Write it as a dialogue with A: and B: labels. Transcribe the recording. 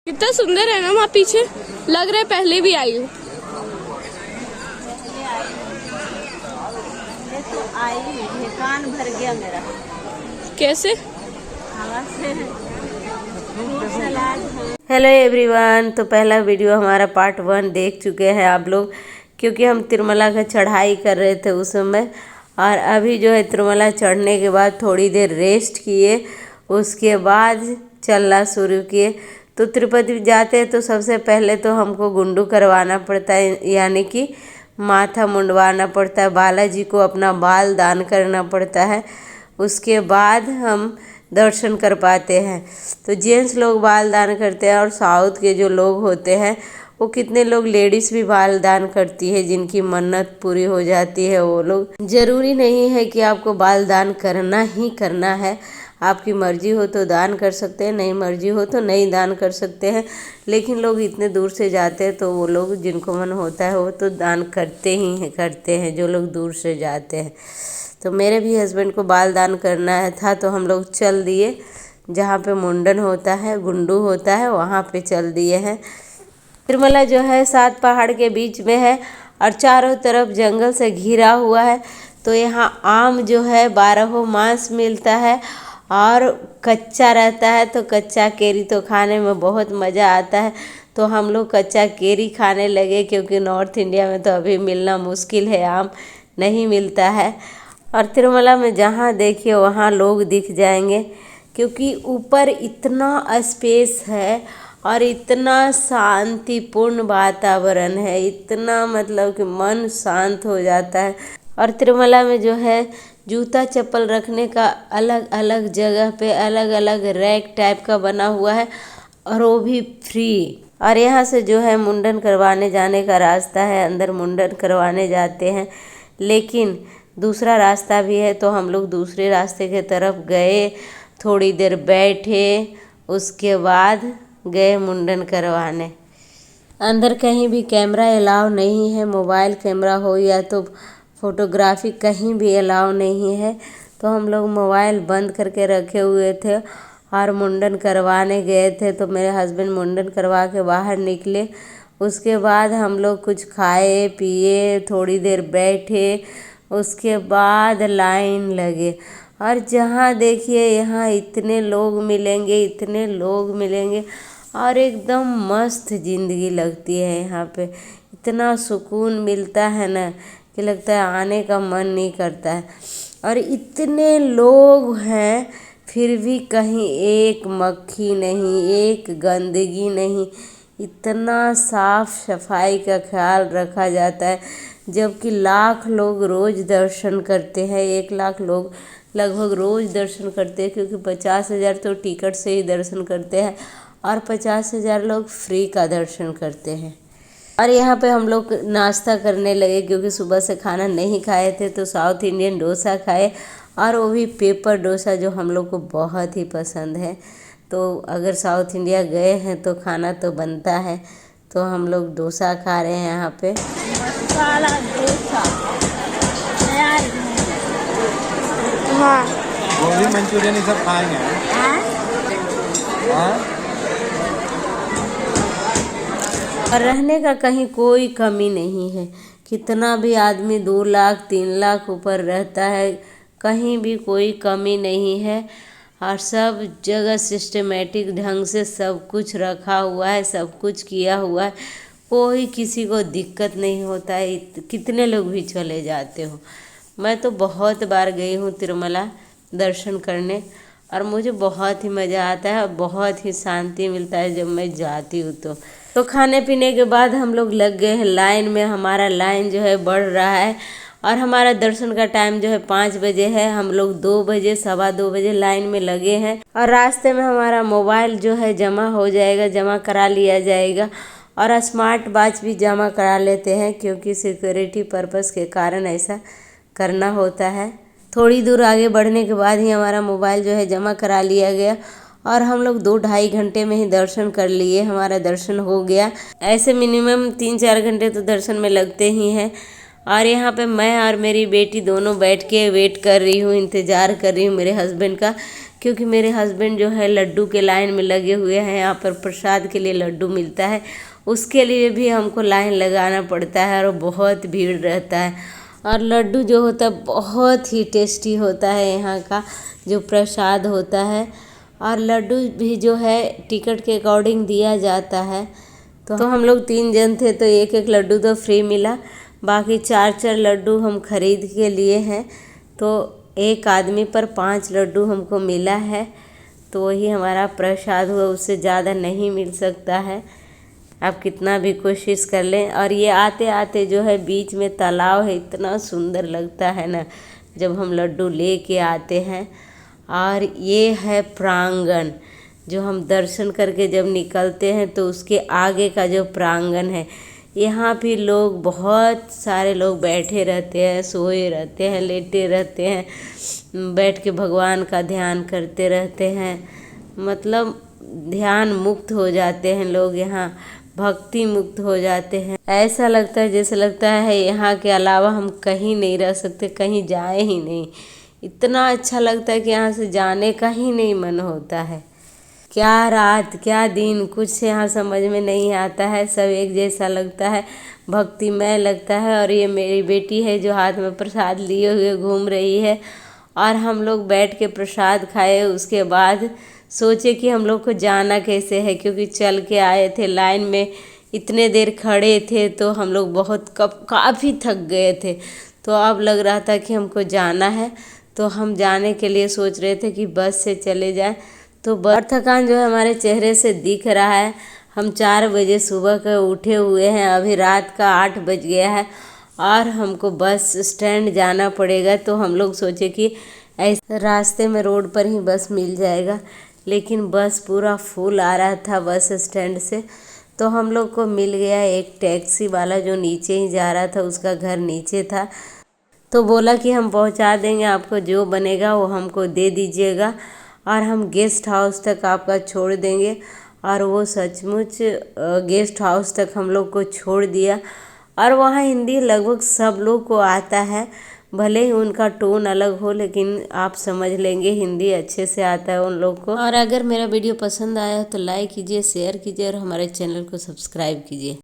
A: कितना सुंदर है ना वहाँ पीछे, लग रहा है पहले भी आई हूँ।
B: तो आई है, कान भर गया मेरा।
A: कैसे?
B: हवा से।
C: हेलो एवरीवन, तो पहला वीडियो हमारा पार्ट 1 देख चुके हैं आप लोग, क्योंकि हम तिरुमला का चढ़ाई कर रहे थे उस समय। और अभी जो है तिरुमला चढ़ने के बाद थोड़ी देर रेस्ट किए, उसके बाद चलना शुरू किए। तो तिरुपति जाते हैं तो सबसे पहले तो हमको गुंडू करवाना पड़ता है, यानी कि माथा मुंडवाना पड़ता है, बालाजी को अपना बाल दान करना पड़ता है। उसके बाद हम दर्शन कर पाते हैं। तो जेंट्स लोग बाल दान करते हैं, और साउथ के जो लोग होते हैं वो कितने लोग लेडीज़ भी बाल दान करती है, जिनकी मन्नत पूरी हो जाती है। वो लोग, ज़रूरी नहीं है कि आपको बाल दान करना ही करना है, आपकी मर्जी हो तो दान कर सकते हैं, नहीं मर्जी हो तो नहीं दान कर सकते हैं। लेकिन लोग इतने दूर से जाते हैं तो वो लोग जिनको मन होता है वो तो दान करते हैं, जो लोग दूर से जाते हैं। तो मेरे भी हस्बैंड को बाल दान करना है था, तो हम लोग चल दिए जहाँ पे मुंडन होता है, गुंडू होता है, वहाँ पे चल दिए हैं। तिरुमला जो है 7 पहाड़ के बीच में है और चारों तरफ जंगल से घिरा हुआ है। तो यहाँ आम जो है 12 मास मिलता है और कच्चा रहता है, तो कच्चा केरी तो खाने में बहुत मज़ा आता है। तो हम लोग कच्चा केरी खाने लगे, क्योंकि नॉर्थ इंडिया में तो अभी मिलना मुश्किल है, आम नहीं मिलता है। और तिरुमला में जहाँ देखिए वहाँ लोग दिख जाएंगे, क्योंकि ऊपर इतना स्पेस है और इतना शांतिपूर्ण वातावरण है, इतना मतलब कि मन शांत हो जाता है। और तिरुमला में जो है जूता चप्पल रखने का अलग अलग जगह पे अलग अलग रैक टाइप का बना हुआ है, और वो भी फ्री। और यहाँ से जो है मुंडन करवाने जाने का रास्ता है, अंदर मुंडन करवाने जाते हैं। लेकिन दूसरा रास्ता भी है, तो हम लोग दूसरे रास्ते के तरफ गए, थोड़ी देर बैठे, उसके बाद गए मुंडन करवाने। अंदर कहीं भी कैमरा अलाउ नहीं है, मोबाइल कैमरा हो या तो फोटोग्राफी कहीं भी अलाउ नहीं है। तो हम लोग मोबाइल बंद करके रखे हुए थे और मुंडन करवाने गए थे। तो मेरे हस्बैंड मुंडन करवा के बाहर निकले, उसके बाद हम लोग कुछ खाए पिए, थोड़ी देर बैठे, उसके बाद लाइन लगे। और जहाँ देखिए यहाँ इतने लोग मिलेंगे और एकदम मस्त ज़िंदगी लगती है यहाँ पे। इतना सुकून मिलता है ना कि लगता है आने का मन नहीं करता है। और इतने लोग हैं फिर भी कहीं एक मक्खी नहीं, एक गंदगी नहीं, इतना साफ सफाई का ख्याल रखा जाता है। जबकि लाख लोग रोज़ दर्शन करते हैं, 1 लाख लोग लगभग रोज़ दर्शन करते हैं, क्योंकि 50,000 तो टिकट से ही दर्शन करते हैं और 50,000 लोग फ्री का दर्शन करते हैं। और यहाँ पे हम लोग नाश्ता करने लगे, क्योंकि सुबह से खाना नहीं खाए थे। तो साउथ इंडियन डोसा खाए, और वो भी पेपर डोसा, जो हम लोग को बहुत ही पसंद है। तो अगर साउथ इंडिया गए हैं तो खाना तो बनता है। तो हम लोग डोसा खा रहे हैं यहाँ पे,
B: मसाला डोसा।
A: हाँ,
D: गोभी मंचूरियन ये सब खाएंगे।
C: और रहने का कहीं कोई कमी नहीं है। कितना भी आदमी 2 लाख 3 लाख ऊपर रहता है, कहीं भी कोई कमी नहीं है। और सब जगह सिस्टमेटिक ढंग से सब कुछ रखा हुआ है, सब कुछ किया हुआ है, कोई किसी को दिक्कत नहीं होता है। कितने लोग भी चले जाते हो। मैं तो बहुत बार गई हूँ तिरुमला दर्शन करने, और मुझे बहुत ही मज़ा आता है और बहुत ही शांति मिलता है जब मैं जाती हूँ। तो खाने पीने के बाद हम लोग लग गए हैं लाइन में। हमारा लाइन जो है बढ़ रहा है, और हमारा दर्शन का टाइम जो है 5 बजे है। हम लोग 2 बजे 2:15 बजे लाइन में लगे हैं। और रास्ते में हमारा मोबाइल जो है जमा हो जाएगा, जमा करा लिया जाएगा। और स्मार्ट वॉच भी जमा करा लेते हैं, क्योंकि सिक्योरिटी पर्पस के कारण ऐसा करना होता है। थोड़ी दूर आगे बढ़ने के बाद ही हमारा मोबाइल जो है जमा करा लिया गया, और हम लोग 2-2.5 घंटे में ही दर्शन कर लिए, हमारा दर्शन हो गया। ऐसे मिनिमम 3-4 घंटे तो दर्शन में लगते ही हैं। और यहाँ पे मैं और मेरी बेटी दोनों बैठ के वेट कर रही हूँ, इंतज़ार कर रही हूँ मेरे हस्बैंड का, क्योंकि मेरे हस्बैंड जो है लड्डू के लाइन में लगे हुए हैं। यहाँ पर प्रसाद के लिए लड्डू मिलता है, उसके लिए भी हमको लाइन लगाना पड़ता है और बहुत भीड़ रहता है। और लड्डू जो होता है बहुत ही टेस्टी होता है, यहाँ का जो प्रसाद होता है। और लड्डू भी जो है टिकट के अकॉर्डिंग दिया जाता है। तो हम लोग 3 जन थे तो एक एक लड्डू तो फ्री मिला, बाकी 4 लड्डू हम खरीद के लिए हैं। तो एक आदमी पर 5 लड्डू हमको मिला है, तो वही हमारा प्रसाद हुआ, उससे ज़्यादा नहीं मिल सकता है, आप कितना भी कोशिश कर लें। और ये आते आते जो है बीच में तालाब है, इतना सुंदर लगता है ना जब हम लड्डू ले के आते हैं। और ये है प्रांगण, जो हम दर्शन करके जब निकलते हैं तो उसके आगे का जो प्रांगण है, यहाँ भी लोग बहुत सारे लोग बैठे रहते हैं, सोए रहते हैं, लेटे रहते हैं, बैठ के भगवान का ध्यान करते रहते हैं। मतलब ध्यान मुक्त हो जाते हैं लोग, यहाँ भक्ति मुक्त हो जाते हैं। ऐसा लगता है जैसे लगता है यहाँ के अलावा हम कहीं नहीं रह सकते, कहीं जाए ही नहीं। इतना अच्छा लगता है कि यहाँ से जाने का ही नहीं मन होता है। क्या रात क्या दिन कुछ यहाँ समझ में नहीं आता है, सब एक जैसा लगता है, भक्तिमय लगता है। और ये मेरी बेटी है जो हाथ में प्रसाद लिए हुए घूम रही है। और हम लोग बैठ के प्रसाद खाए, उसके बाद सोचे कि हम लोग को जाना कैसे है, क्योंकि चल के आए थे, लाइन में इतने देर खड़े थे तो हम लोग बहुत काफ़ी थक गए थे। तो अब लग रहा था कि हमको जाना है, तो हम जाने के लिए सोच रहे थे कि बस से चले जाएं। तो बस थकान जो है हमारे चेहरे से दिख रहा है। हम 4 बजे सुबह के उठे हुए हैं, अभी रात का 8 बज गया है और हमको बस स्टैंड जाना पड़ेगा। तो हम लोग सोचे कि ऐसे रास्ते में रोड पर ही बस मिल जाएगा, लेकिन बस पूरा फुल आ रहा था बस स्टैंड से। तो हम लोग को मिल गया एक टैक्सी वाला जो नीचे ही जा रहा था, उसका घर नीचे था। तो बोला कि हम पहुंचा देंगे, आपको जो बनेगा वो हमको दे दीजिएगा और हम गेस्ट हाउस तक आपका छोड़ देंगे। और वो सचमुच गेस्ट हाउस तक हम लोग को छोड़ दिया। और वहाँ हिंदी लगभग सब लोग को आता है, भले ही उनका टोन अलग हो, लेकिन आप समझ लेंगे, हिंदी अच्छे से आता है उन लोग को। और अगर मेरा वीडियो पसंद आया तो लाइक कीजिए, शेयर कीजिए और हमारे चैनल को सब्सक्राइब कीजिए।